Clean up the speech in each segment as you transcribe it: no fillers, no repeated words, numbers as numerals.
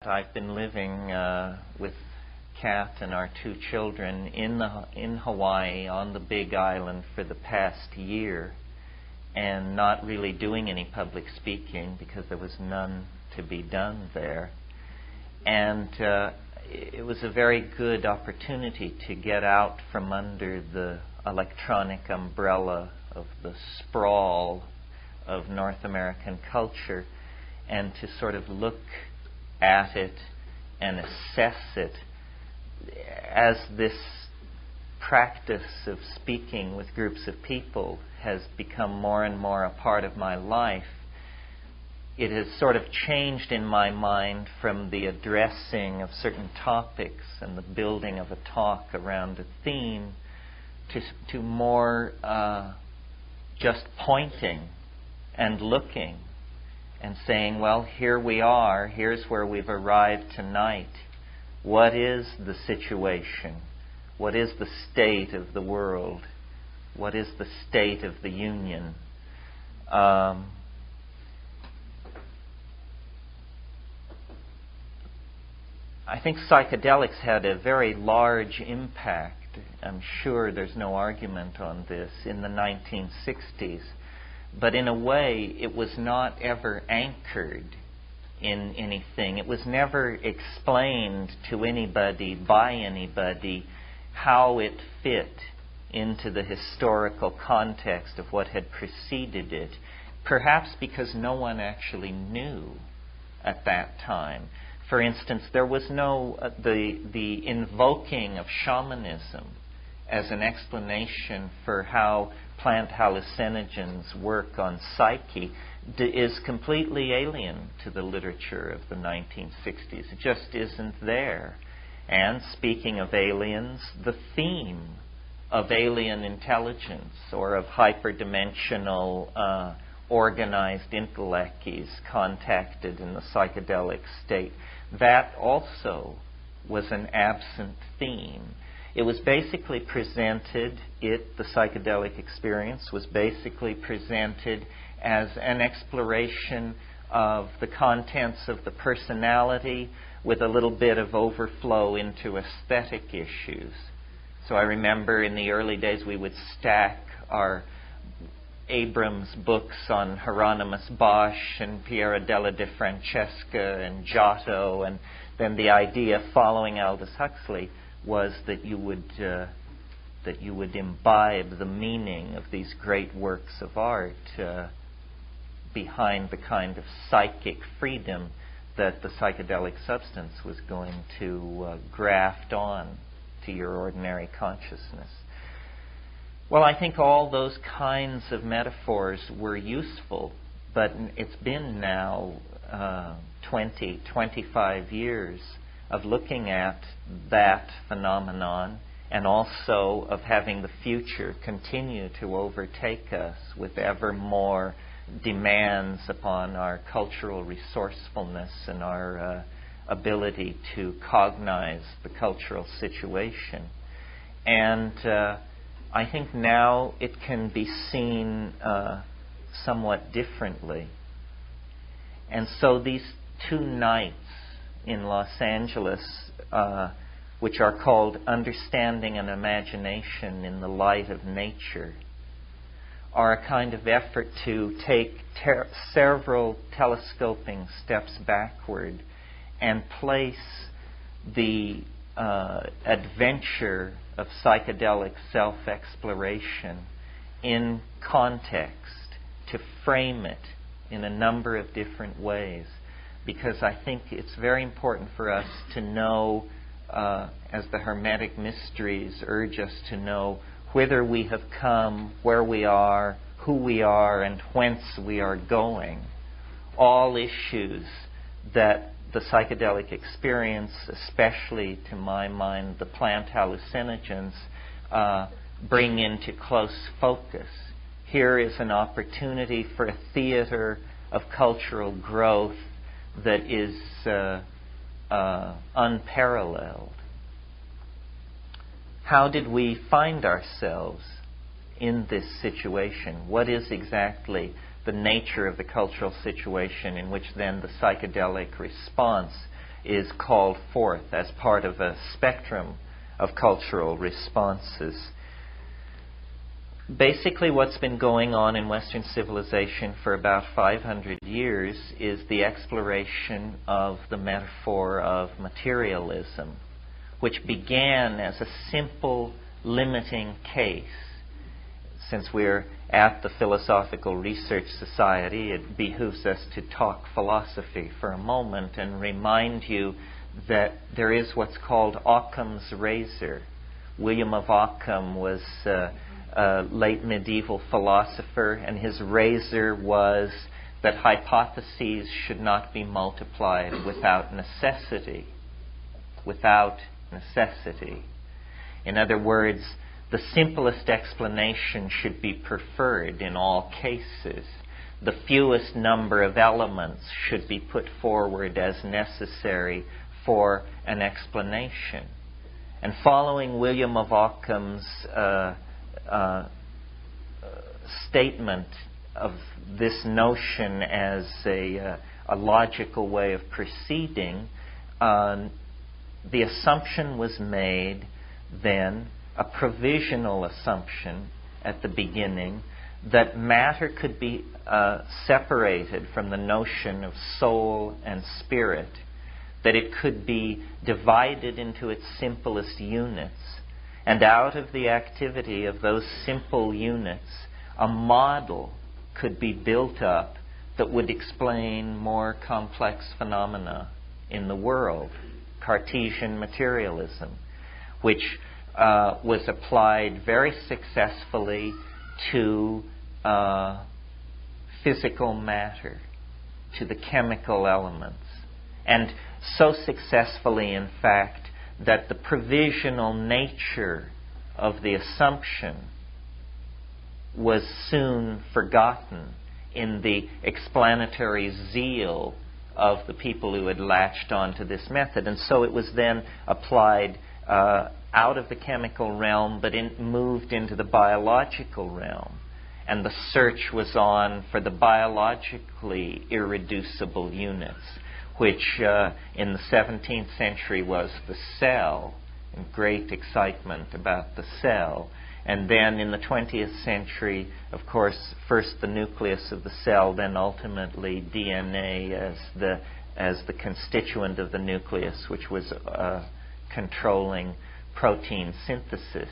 I've been living with Kat and our 2 children in Hawaii on the Big Island for the past year, and not really doing any public speaking because there was none to be done there. And it was a very good opportunity to get out from under the electronic umbrella of the sprawl of North American culture and to sort of look at it and assess it as this practice of speaking with groups of people has become more and more a part of my life. It has sort of changed in my mind from the addressing of certain topics and the building of a talk around a theme to more just pointing and looking and saying, well, here we are, here's where we've arrived tonight. What is the situation? What is the state of the world? What is the state of the union? I think psychedelics had a very large impact, I'm sure there's no argument on this, in the 1960s. But in a way, it was not ever anchored in anything. It was never explained to anybody, by anybody, how it fit into the historical context of what had preceded it. Perhaps because no one actually knew at that time. For instance, there was no the invoking of shamanism as an explanation for how plant hallucinogens work on psyche is completely alien to the literature of the 1960s. It just isn't there. And speaking of aliens, the theme of alien intelligence or of hyperdimensional organized intellects contacted in the psychedelic state, that also was an absent theme. It was basically presented, the psychedelic experience was basically presented as an exploration of the contents of the personality with a little bit of overflow into aesthetic issues. So I remember in the early days we would stack our Abrams books on Hieronymus Bosch and Piero della De Francesca and Giotto, and then the idea following Aldous Huxley was that you would imbibe the meaning of these great works of art behind the kind of psychic freedom that the psychedelic substance was going to graft on to your ordinary consciousness. Well, I think all those kinds of metaphors were useful, but it's been now 20, 25 years of looking at that phenomenon and also of having the future continue to overtake us with ever more demands upon our cultural resourcefulness and our ability to cognize the cultural situation. And I think now it can be seen somewhat differently. And so these 2 nights in Los Angeles, which are called Understanding and Imagination in the Light of Nature, are a kind of effort to take several telescoping steps backward and place the adventure of psychedelic self-exploration in context, to frame it in a number of different ways. Because I think it's very important for us to know, as the Hermetic mysteries urge us to know, whither we have come, where we are, who we are, and whence we are going. All issues that the psychedelic experience, especially to my mind the plant hallucinogens, bring into close focus. Here is an opportunity for a theater of cultural growth that is unparalleled. How did we find ourselves in this situation? What is exactly the nature of the cultural situation in which then the psychedelic response is called forth as part of a spectrum of cultural responses. Basically, what's been going on in Western civilization for about 500 years is the exploration of the metaphor of materialism, which began as a simple limiting case. Since we're at the Philosophical Research Society, it behooves us to talk philosophy for a moment and remind you that there is what's called Occam's razor. William of Ockham was a late medieval philosopher, and his razor was that hypotheses should not be multiplied without necessity. Without necessity. In other words, the simplest explanation should be preferred in all cases. The fewest number of elements should be put forward as necessary for an explanation. And following William of Occam's statement of this notion as a logical way of proceeding, the assumption was made then, a provisional assumption at the beginning, that matter could be separated from the notion of soul and spirit, that it could be divided into its simplest units, and out of the activity of those simple units, a model could be built up that would explain more complex phenomena in the world, Cartesian materialism, which was applied very successfully to physical matter, to the chemical elements. And so successfully, in fact, that the provisional nature of the assumption was soon forgotten in the explanatory zeal of the people who had latched onto this method. And so it was then applied out of the chemical realm, but moved into the biological realm. And the search was on for the biologically irreducible units, which in the 17th century was the cell, and great excitement about the cell. And then in the 20th century, of course, first the nucleus of the cell, then ultimately DNA as the constituent of the nucleus, which was controlling protein synthesis.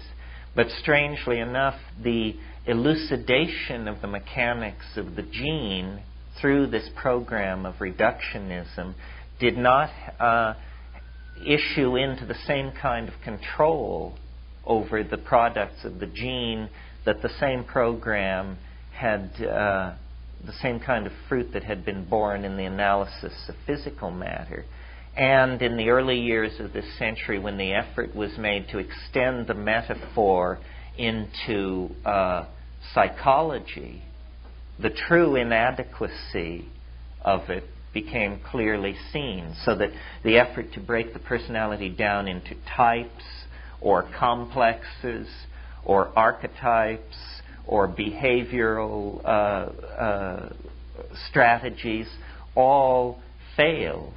But strangely enough, the elucidation of the mechanics of the gene through this program of reductionism did not issue into the same kind of control over the products of the gene that the same program had, the same kind of fruit that had been born in the analysis of physical matter. And in the early years of this century, when the effort was made to extend the metaphor into psychology, the true inadequacy of it became clearly seen, so that the effort to break the personality down into types or complexes or archetypes or behavioral strategies all failed.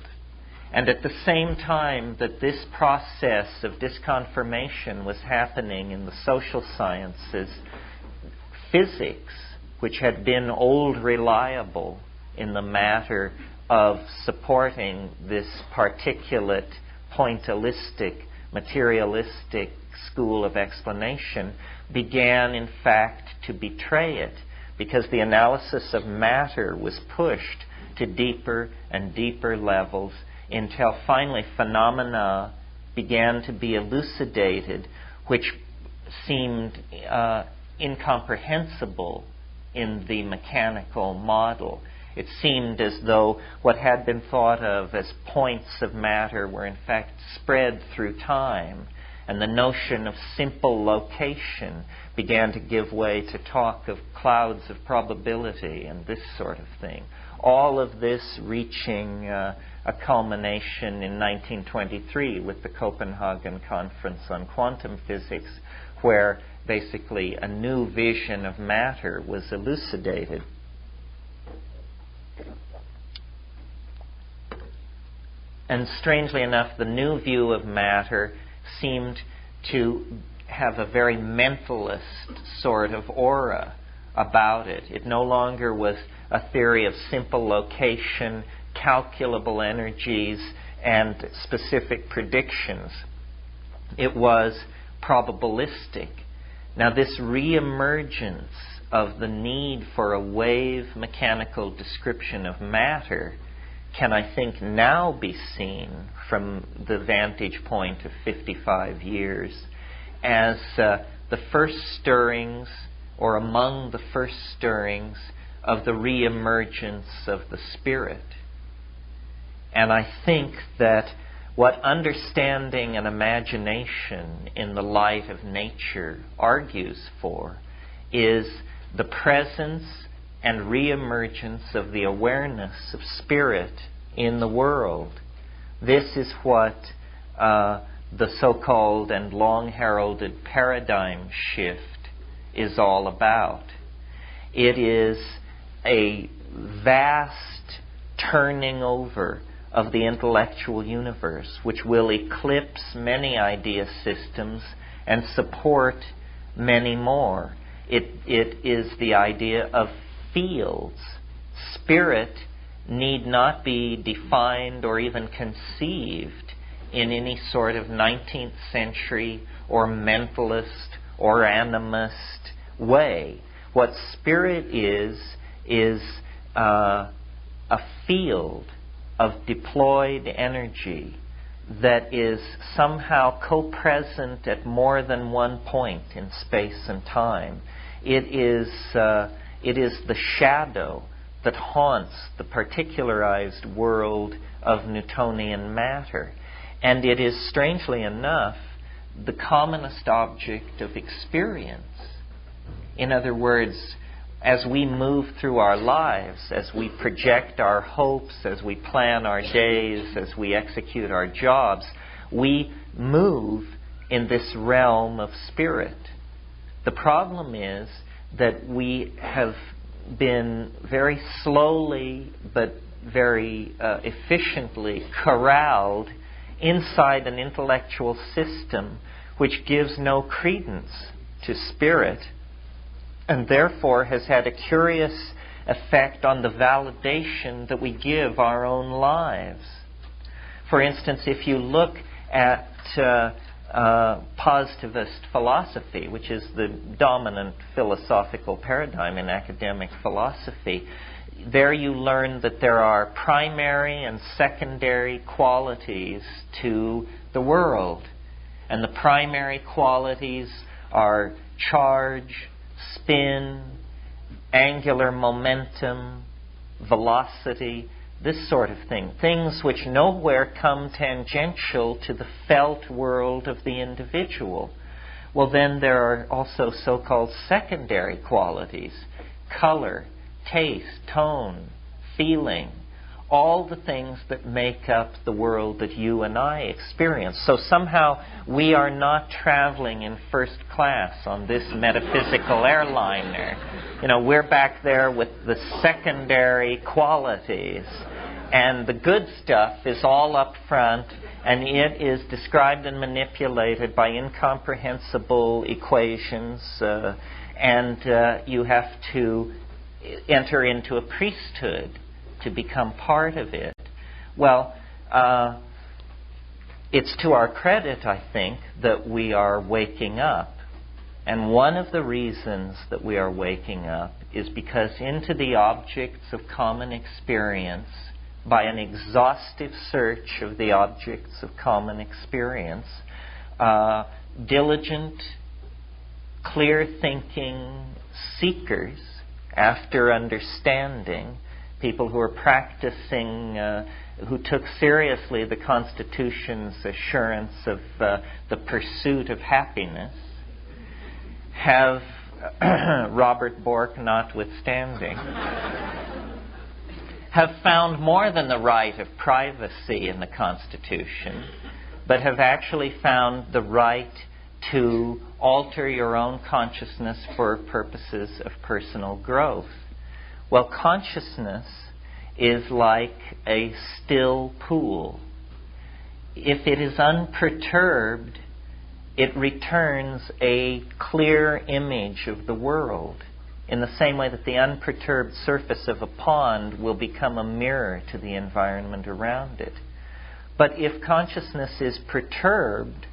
And at the same time that this process of disconfirmation was happening in the social sciences, physics, which had been old reliable in the matter of supporting this particulate, pointillistic, materialistic school of explanation, began in fact to betray it, because the analysis of matter was pushed to deeper and deeper levels until finally phenomena began to be elucidated which seemed incomprehensible in the mechanical model. It seemed as though what had been thought of as points of matter were in fact spread through time, and the notion of simple location began to give way to talk of clouds of probability and this sort of thing. All of this reaching a culmination in 1923 with the Copenhagen Conference on Quantum Physics, where basically a new vision of matter was elucidated. And strangely enough, the new view of matter seemed to have a very mentalist sort of aura about it. It no longer was a theory of simple location, calculable energies, and specific predictions. It was probabilistic. Now, this re-emergence of the need for a wave mechanical description of matter can, I think, now be seen from the vantage point of 55 years as the first stirrings, or among the first stirrings, of the re-emergence of the spirit. And I think that what understanding and imagination in the light of nature argues for is the presence and re-emergence of the awareness of spirit in the world. This is what the so-called and long-heralded paradigm shift is all about. It is a vast turning over of the intellectual universe, which will eclipse many idea systems and support many more. It is the idea of fields. Spirit need not be defined or even conceived in any sort of 19th century or mentalist or animist way. What spirit is a field of deployed energy that is somehow co-present at more than one point in space and time. It is the shadow that haunts the particularized world of Newtonian matter. And it is, strangely enough, the commonest object of experience. In other words, as we move through our lives, as we project our hopes, as we plan our days, as we execute our jobs, we move in this realm of spirit. The problem is that we have been very slowly but very efficiently corralled inside an intellectual system which gives no credence to spirit, and therefore has had a curious effect on the validation that we give our own lives. For instance, if you look at positivist philosophy, which is the dominant philosophical paradigm in academic philosophy, there you learn that there are primary and secondary qualities to the world. And the primary qualities are charge, spin, angular momentum, velocity, this sort of thing. Things which nowhere come tangential to the felt world of the individual. Well, then there are also so-called secondary qualities: color, taste, tone, feeling, all the things that make up the world that you and I experience. So somehow we are not traveling in first class on this metaphysical airliner. You know, we're back there with the secondary qualities. And the good stuff is all up front, and it is described and manipulated by incomprehensible equations, and you have to enter into a priesthood to become part of it. Well, it's to our credit, I think, that we are waking up. And one of the reasons that we are waking up is because into the objects of common experience, by an exhaustive search of the objects of common experience, diligent, clear-thinking seekers after understanding, people who are practicing, who took seriously the Constitution's assurance of the pursuit of happiness, have, Robert Bork notwithstanding, have found more than the right of privacy in the Constitution, but have actually found the right to alter your own consciousness for purposes of personal growth. Well, consciousness is like a still pool. if it is unperturbed, it returns a clear image of the world, in the same way that the unperturbed surface of a pond will become a mirror to the environment around it. But if consciousness is perturbed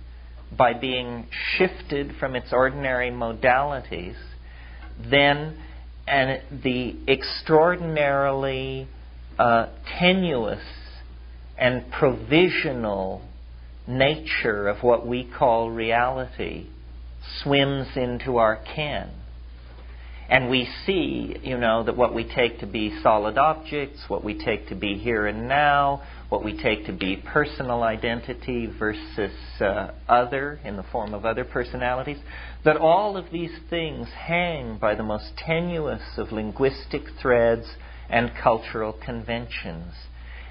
by being shifted from its ordinary modalities, then the extraordinarily tenuous and provisional nature of what we call reality swims into our ken. And we see, that what we take to be solid objects, what we take to be here and now, what we take to be personal identity versus other, in the form of other personalities, that all of these things hang by the most tenuous of linguistic threads and cultural conventions.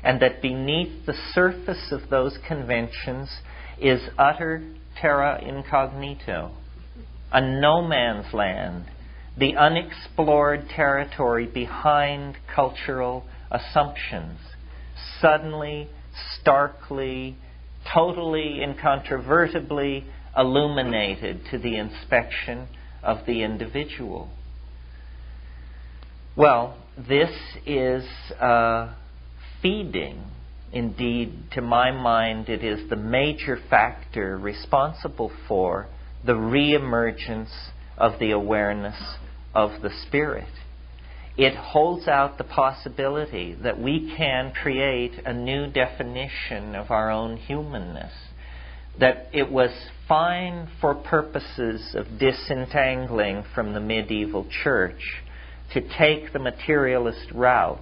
And that beneath the surface of those conventions is utter terra incognito, a no man's land, the unexplored territory behind cultural assumptions, suddenly, starkly, totally, incontrovertibly illuminated to the inspection of the individual. Well, this is feeding. Indeed, to my mind, it is the major factor responsible for the re-emergence of the awareness of the spirit. It holds out the possibility that we can create a new definition of our own humanness, that it was fine for purposes of disentangling from the medieval church to take the materialist route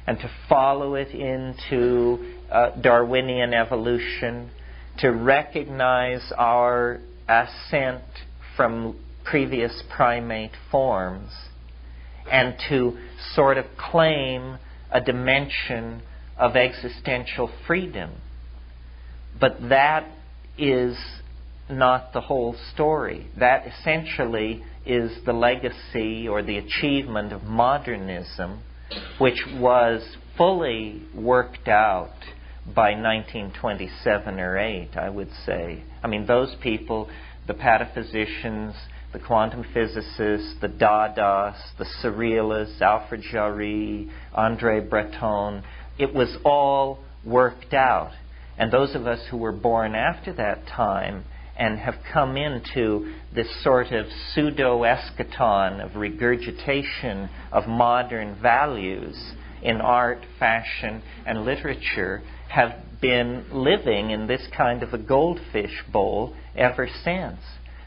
and to follow it into Darwinian evolution, to recognize our ascent from previous primate forms, and to sort of claim a dimension of existential freedom. But that is not the whole story. That essentially is the legacy or the achievement of modernism, which was fully worked out by 1927 or 8, I would say. I mean, those people, the pataphysicians, the quantum physicists, the Dadaists, the Surrealists, Alfred Jarry, André Breton, it was all worked out. And those of us who were born after that time and have come into this sort of pseudo-eschaton of regurgitation of modern values in art, fashion, and literature have been living in this kind of a goldfish bowl ever since.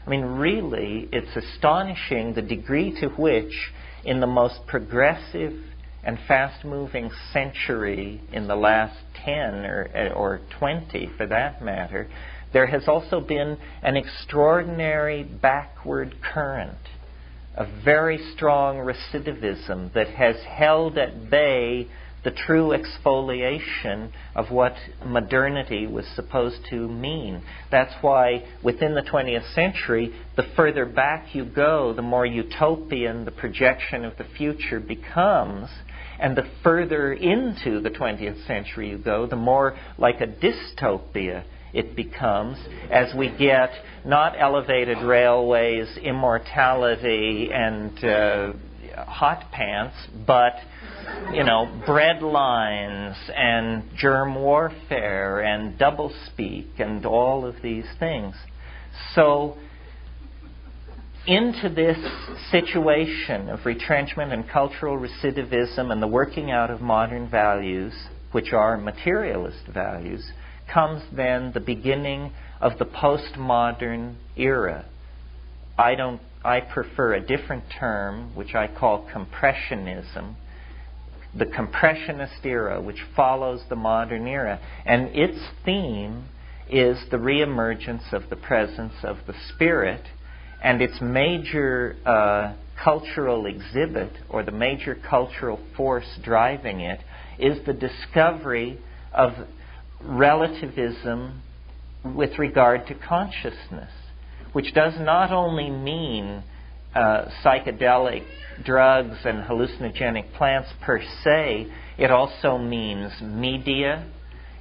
I mean, really, it's astonishing the degree to which, in the most progressive and fast-moving century in the last 10 or 20, for that matter, there has also been an extraordinary backward current, a very strong recidivism that has held at bay the true exfoliation of what modernity was supposed to mean. That's why within the 20th century, the further back you go, the more utopian the projection of the future becomes, and the further into the 20th century you go, the more like a dystopia it becomes, as we get not elevated railways, immortality, and hot pants, but bread lines and germ warfare and doublespeak and all of these things. So into this situation of retrenchment and cultural recidivism and the working out of modern values, which are materialist values, comes then the beginning of the postmodern era. I prefer a different term, which I call compressionism. The compressionist era, which follows the modern era. And its theme is the re-emergence of the presence of the spirit, and its major cultural exhibit, or the major cultural force driving it, is the discovery of relativism with regard to consciousness, which does not only mean psychedelic drugs and hallucinogenic plants per se. It also means media.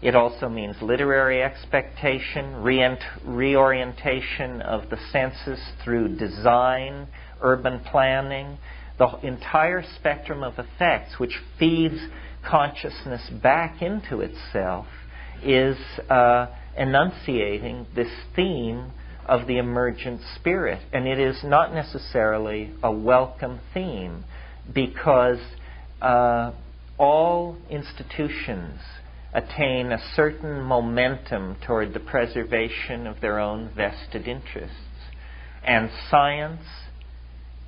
It also means literary expectation, reorientation of the senses through design, urban planning, the entire spectrum of effects which feeds consciousness back into itself is enunciating this theme of the emergent spirit. And it is not necessarily a welcome theme, because all institutions attain a certain momentum toward the preservation of their own vested interests. And science,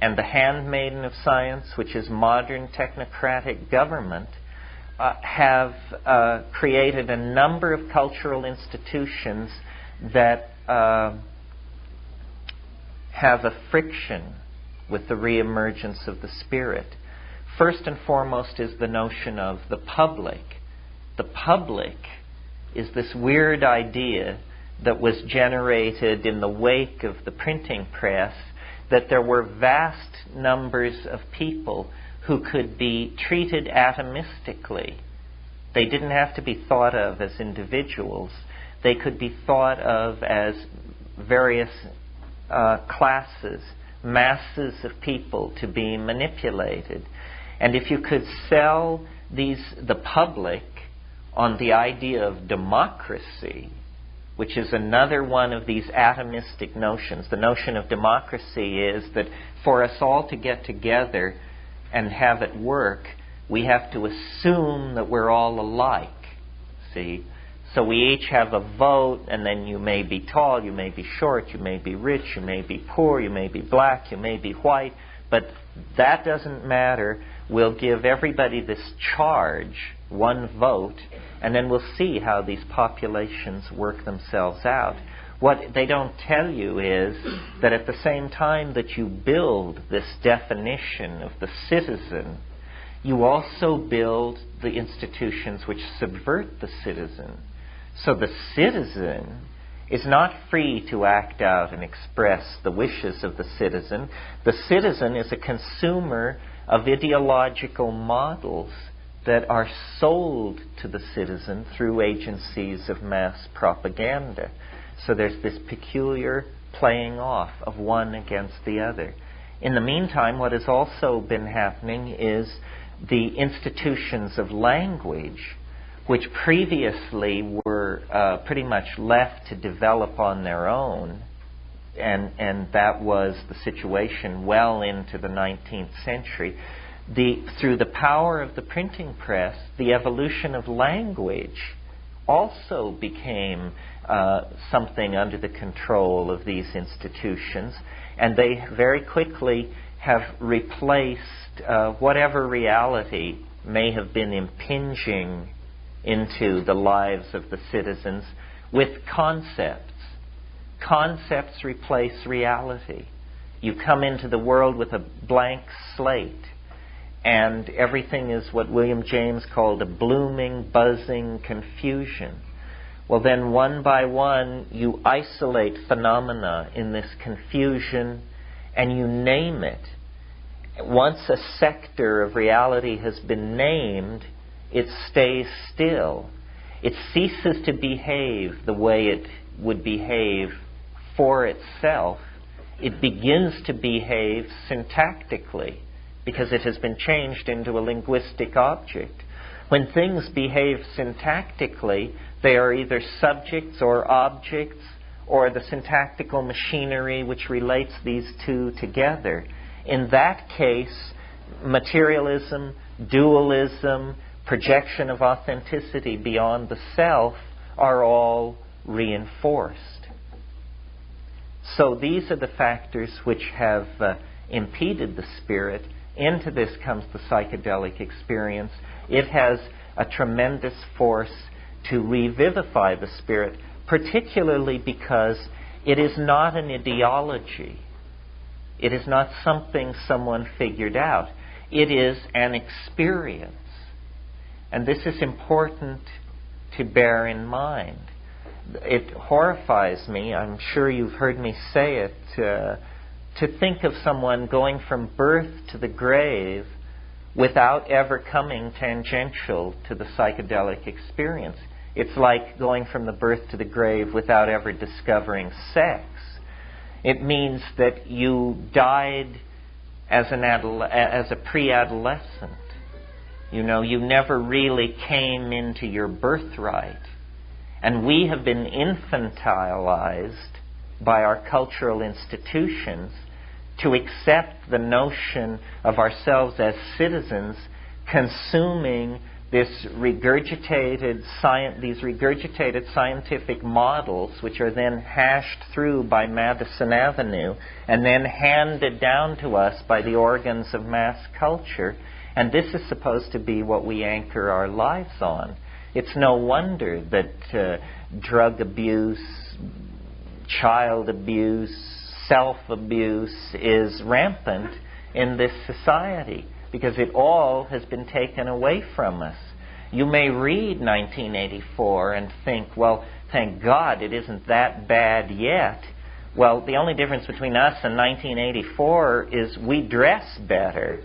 and the handmaiden of science, which is modern technocratic government, have created a number of cultural institutions that have a friction with the re-emergence of the spirit. First and foremost is the notion of the public. The public is this weird idea that was generated in the wake of the printing press, that there were vast numbers of people who could be treated atomistically. They didn't have to be thought of as individuals. They could be thought of as various classes, masses of people to be manipulated. And if you could sell the public on the idea of democracy, which is another one of these atomistic notions. The notion of democracy is that for us all to get together and have it work, we have to assume that we're all alike. See? So we each have a vote, and then you may be tall, you may be short, you may be rich, you may be poor, you may be black, you may be white, but that doesn't matter. We'll give everybody this charge, one vote, and then we'll see how these populations work themselves out. What they don't tell you is that at the same time that you build this definition of the citizen, you also build the institutions which subvert the citizen. So the citizen is not free to act out and express the wishes of the citizen. The citizen is a consumer of ideological models that are sold to the citizen through agencies of mass propaganda. So there's this peculiar playing off of one against the other. In the meantime, what has also been happening is the institutions of language, which previously were pretty much left to develop on their own, and that was the situation well into the 19th century. Through the power of the printing press, the evolution of language also became something under the control of these institutions, and they very quickly have replaced whatever reality may have been impinging into the lives of the citizens with concepts. Concepts replace reality. You come into the world with a blank slate, and everything is what William James called a blooming, buzzing confusion. Well, then one by one you isolate phenomena in this confusion and you name it. Once a sector of reality has been named, it stays still. It ceases to behave the way it would behave for itself. It begins to behave syntactically because it has been changed into a linguistic object. When things behave syntactically, they are either subjects or objects, or the syntactical machinery which relates these two together. In that case, materialism, dualism, projection of authenticity beyond the self are all reinforced. So these are the factors which have impeded the spirit. Into this comes the psychedelic experience. It has a tremendous force to revivify the spirit, particularly because it is not an ideology. It is not something someone figured out. It is an experience. And this is important to bear in mind. It horrifies me, I'm sure you've heard me say it, to think of someone going from birth to the grave without ever coming tangential to the psychedelic experience. It's like going from the birth to the grave without ever discovering sex. It means that you died as a pre-adolescent. You know, you never really came into your birthright. And we have been infantilized by our cultural institutions to accept the notion of ourselves as citizens consuming these regurgitated scientific models, which are then hashed through by Madison Avenue and then handed down to us by the organs of mass culture. And this is supposed to be what we anchor our lives on. It's no wonder that drug abuse, child abuse, self-abuse is rampant in this society, because it all has been taken away from us. You may read 1984 and think, well, thank God it isn't that bad yet. Well, the only difference between us and 1984 is we dress better.